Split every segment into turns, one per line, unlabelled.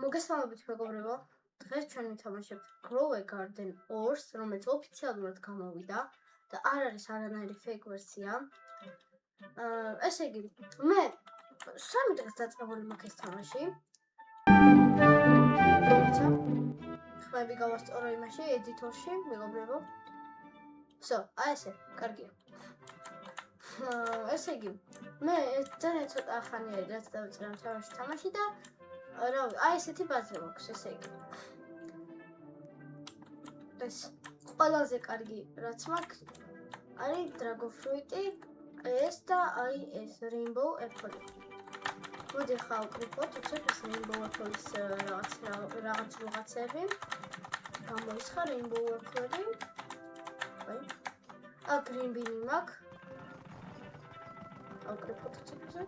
მოგესალმებით მეგობრებო, დღეს ჩვენ ვითამაშებთ Grow a Garden 2-ს, რომელიც ოფიციალურად გამოვიდა და არ არის არანაირი fake ვერსია. ესე იგი, მე 3 დღეს დაწყებული მაქვს ეს თამაში. ხმები გავასწორო იმაში, ედიტორში, მეგობრებო. აი ესე, კარგია. ესე იგი, მე ძალიან ცოტა ხანი არის რაც დავიწყე ამ თამაში და აი ესეთი ბაზრი მაქვს, ესე იგი. ეს ყველაზე კარგი რაც მაქვს არის Dragon Fruit-ი, ეს და აი ეს Rainbow Apple. მოდი ხა ვკრიფოთ, უცებ ეს Rainbow Apple-ის რაღაც რაღაცები. გამოისხა Rainbow Apple-ი. აი, Green Bean-ი მაქვს. ვკრიფოთ უცებ.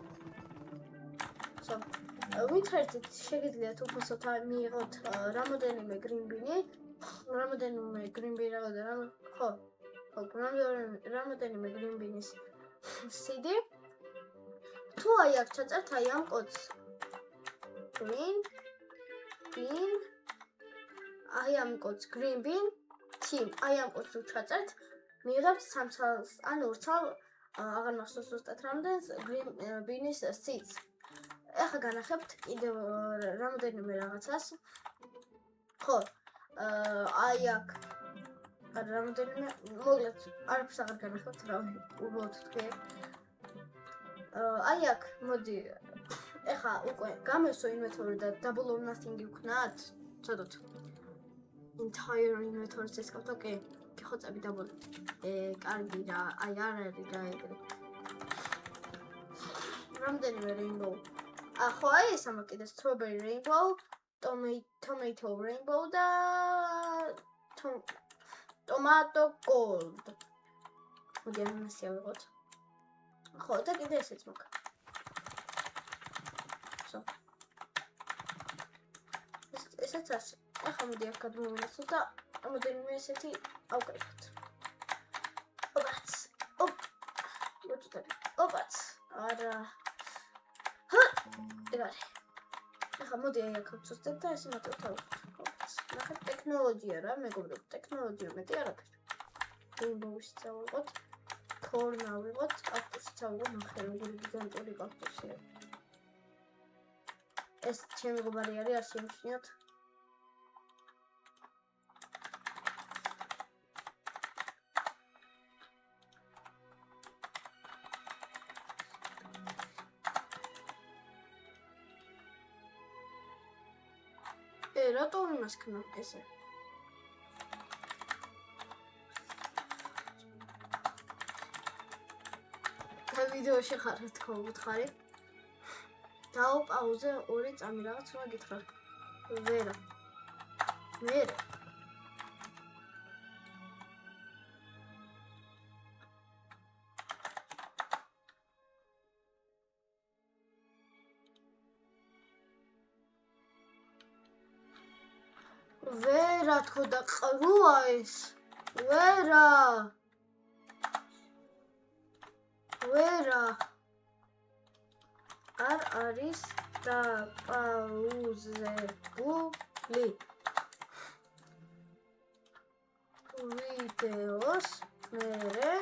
ვინცერტით შეგიძლიათ უფასოდ მიიღოთ რამოდენიმე Green Bean-ი. რამოდენიმე Green Bean-ი და რამოდენიმე Green Bean-ის სიდი. თუ აი აქ ჩაწერთ აი ამ კოდს Green Bean, აი ამ კოდს Green Bean team, აი ამ კოდს თუ ჩაწერთ, მიიღებთ 3 ცალს ან 2 ცალ აღარ მახსოვს ზუსტად რამდენს Green Bean-ის seeds. ახლა განახებთ კიდევ რამოდენიმე რაღაცას. აი აქ რამოდენიმე მოკლედ არაფერს აღარ განახებთ, რავი, უბრალოდ თქვი. აი აქ მოდი ახლა უკვე გამოსო ინვენტორი და double or nothing-ი ვქნათ. ცოდოთ. Entire inventory-ს ესკავთ, ოკეი. ხოცები double. კარგი რა, აი არ არის რა ეგრე. რამდენიმე rainbow. ხო აი ეს ამა კიდე strawberry rainbow, tomato rainbow და tomato gold. მოდი ამასი ავიღოთ. ხო და კიდე ესეც მაქვს. ესეც ასე. ახლა მოდი აქ გადმოვინაცვლო და რამოდენიმე ესეთი ავკრიფოთ. ოპაც. ოპაც. არა. ეგარი. ახლა მოდი აი აქ ვწვდეთ და ესე მოტივთავთ. ნახეთ ტექნოლოგია რა, მეგობრებო, ტექნოლოგია მეტი არაფერი. Rainbow-ს წავიღოთ, corn ავიღოთ, კაქტუსს წავიღოთ, ნახე როგორი გიგანტური კაქტუსია. ეს ჩემი მეგობარი არის, არ შემჩნიოთ. რატო იმას ქნა ესე? და ვიდეოში ხარ თქო უთხარი. დაუპაუზე 2 წამი რაღაც უნდა გითხრა. ვერა. ვერა თქო და ყრუა ეს. ვერა. არ არის დაპაუზებული. ვიდეოს მერე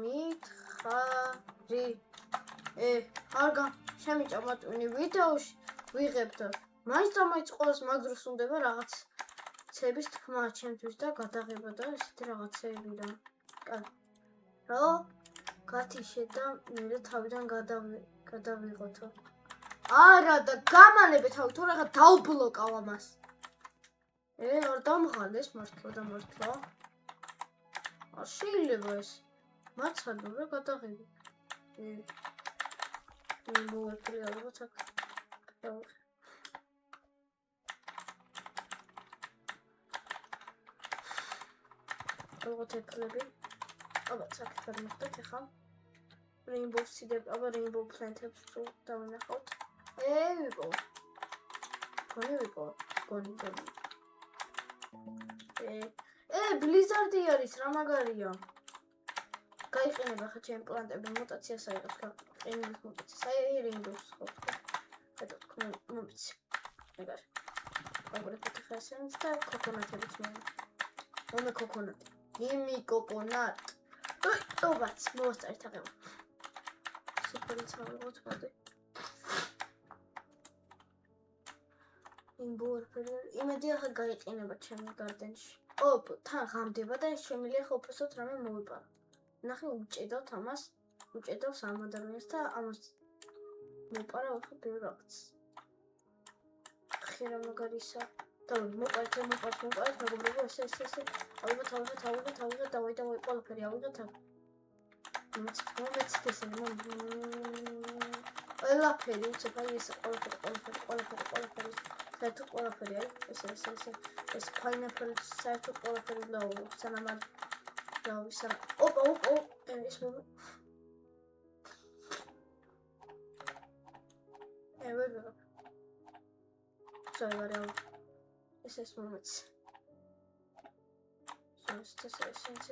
მითხარი. არგა შემიჭამატუნი ვიდეოში ვიღებთ. მაინც და მაინც ყოველს მაგ დროს უნდება რაღაც ცების თქმა ჩემთვის და გადაღება და ესეთი რაღაცეები რა. რა? გათიშე და მე თავიდან გადავიღოთო. არა და გამანებე თავი, თუ რაღაც დაუბლოკავ ამას. არ დამღალეს მართლა და მართლა. არ შეიძლება ეს. მაცადო რა გადაღები. მოვეფრი ალბათ აქ. როგორც ეფლები. საკეთ გადმოხდეთ ახლა. Rainbow seed-ები, Rainbow plant-ებს თუ დავინახავთ. ვიპოვო. გონი. Blizzard-ი არის, რა მაგარია. გაიყინება ხა ჩემი პლანტები მუტაციას აიღებს, გაყინებს მუტაციას. აი Rainbow-ს ხო. გადავთქვი მომიცი. ეგარი. აგრეთვე ხესენს და კოკონატებიც მომე კოკონატი. Gimme coconut. ობაც მოვასწარეთ აღება. სუპერი ცალოთ მოდი. იმბურფერი იმედი ახლა გაიყინება ჩემი გარდენში. თან ღამდება და შემიძლია ხო უბრალოდ რამე მოვიპარო. ნახე უჭედავთ ამას. უჭედავს ამ ადამიანს და ამას მოვიპარო ხო ბევრ რაღაც. ხერა მაგარისა. და მოვყავთ მეგობრებო ესე. ავიღოთ დავай ყველაფერი ავიღოთ. მომეც ესე ყველაფერი უცებ აი ეს ყველაფერი საერთოდ ყველაფერი აი ეს pineapple საერთოდ ყველაფერი ლაურო სანამ არ დავისანა ოპა ეს მომ ვერა საერთოდ ეს მომეც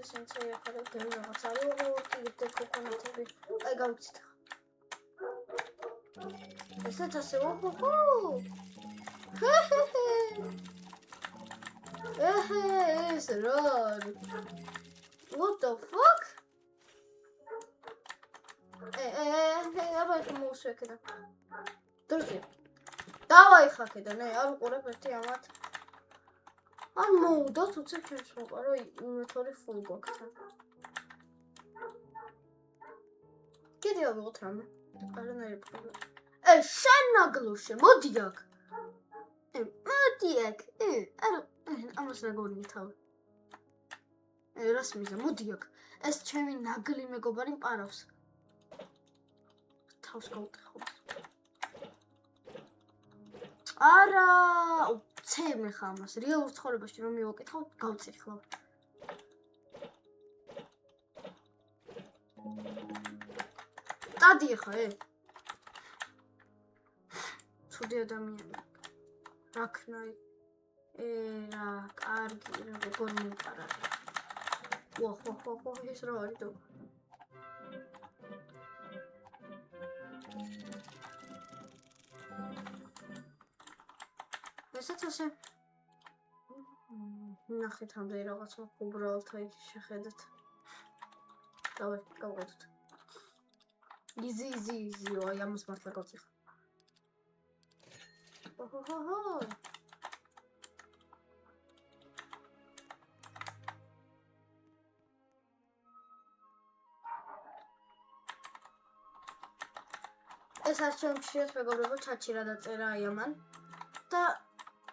სენსე ახლა გერ რაღაც არის კიდე კოკონატები აი გავიცით ესეც ასე ეს რა what the fuck აბა მოსვეკდა დროზე დავაი ხაკედან არ უყურებ ერთი ამათ არ მოუდოთ უცებ ჩემს მოყარო ინვენტორი ფულ გვაქვს კიდე ავიღოთ რამე არანაირი პრობლემა შენ ნაგლუშე მოდი აქ ამას რა გონი თავი რას მიზა მოდი აქ ეს ჩემი ნაგლი მეგობარი მყარავს თავს გავუთხო არა ცემ ხა ამას რეალურ ცხოვრებაში რომ მივაკითხავ გავწიხლავ დადი ხა ცუდი ადამიანი რაკნაი რა კარგი როგორ მიყარა ხო ეს რა არის დო ესეც ასე ნახეთ ამდენი რაღაც უბრალოდ აი შეხედეთ დავай გავყიდოთ easy აი ამას მართლა გავწიხ ეს არჩევანშიაც მეგობრებო ჩატში რა დაწერა აი ამან და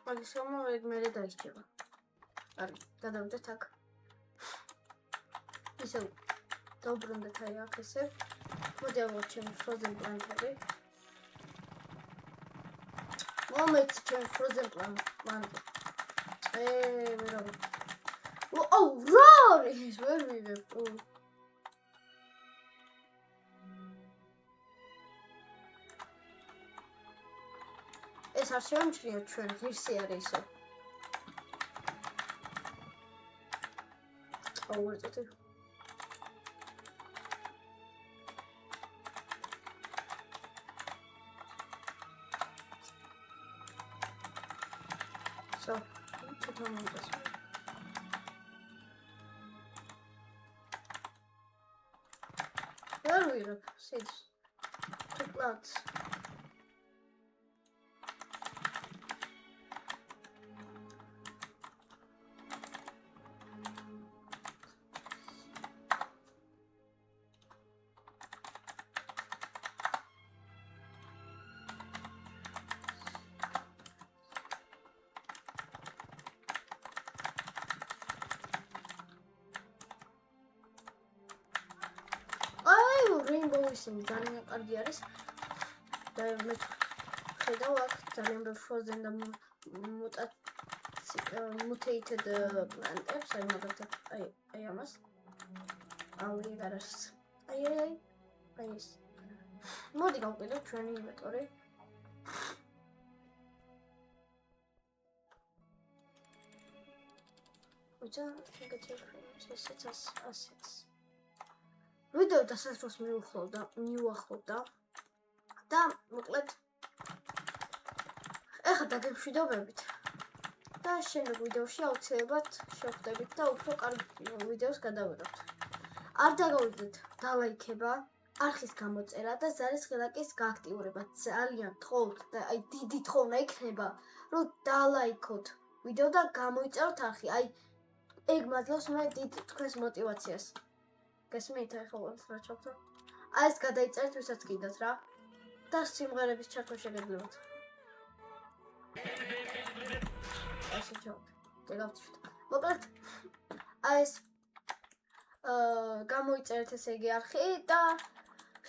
მაგის გამო მე დაიჭება არის გადავიდეთ აქ ისე დავბრუნდეთ აი აქ ესე მოდი ავიღოთ ჩემი frozen plant-ები მომეც ჩემი frozen plant-ები ვერა რა არის ვერ ვიღებ ეს არ შემჩნია ჩვენ ღირსი არის ისო ვერწოთი Where are we? Seeds. To plants. Rainbow ისინი ძალიან კარგი არის და მე ხედავ აქ ძალიან ბევრ frozen და mutated plants აი მაგალითად აი ამას აური გარას აი ეს მოდი გავყიდოთ ჩვენი ინვენტორი უცა ეგეთი ასეც ვიდეო დასასრულს მივახლოვდა და მოკლედ ეხლა დაგემშვიდობებით და შემდეგ ვიდეოში აუცილებლად შევხვდებით და უფრო კარგ ვიდეოს გადავიღებთ. არ დაგავიწყდეთ დალაიქება, არხის გამოწერა და ზარის ღილაკის გააქტიურება. ძალიან გთხოვთ და აი დიდი თხოვნა იქნება, რომ დალაიქოთ ვიდეო და გამოიწეროთ არხი. აი ეგ მაძლევს მე დიდ თქვენს мотиваციას. გესმით ახლა რა ჩავთო? აი ეს გადაიწერეთ ვისაც კიდათ რა. და სიმღერების ჩართვა შეგეძლებათ. ასე ჩავთ. დაგავთიშოთ. მოკლედ აი ეს გამოიწერეთ ესე იგი არხი და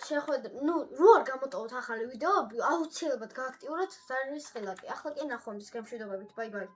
შეხვედრ, რო არ გამოტოვოთ ახალი ვიდეოები, აუცილებლად გააქტიუროთ ზარის ღილაკი. ახლა კი ნახვამდის, გემშვიდობებით, ბაი ბაი.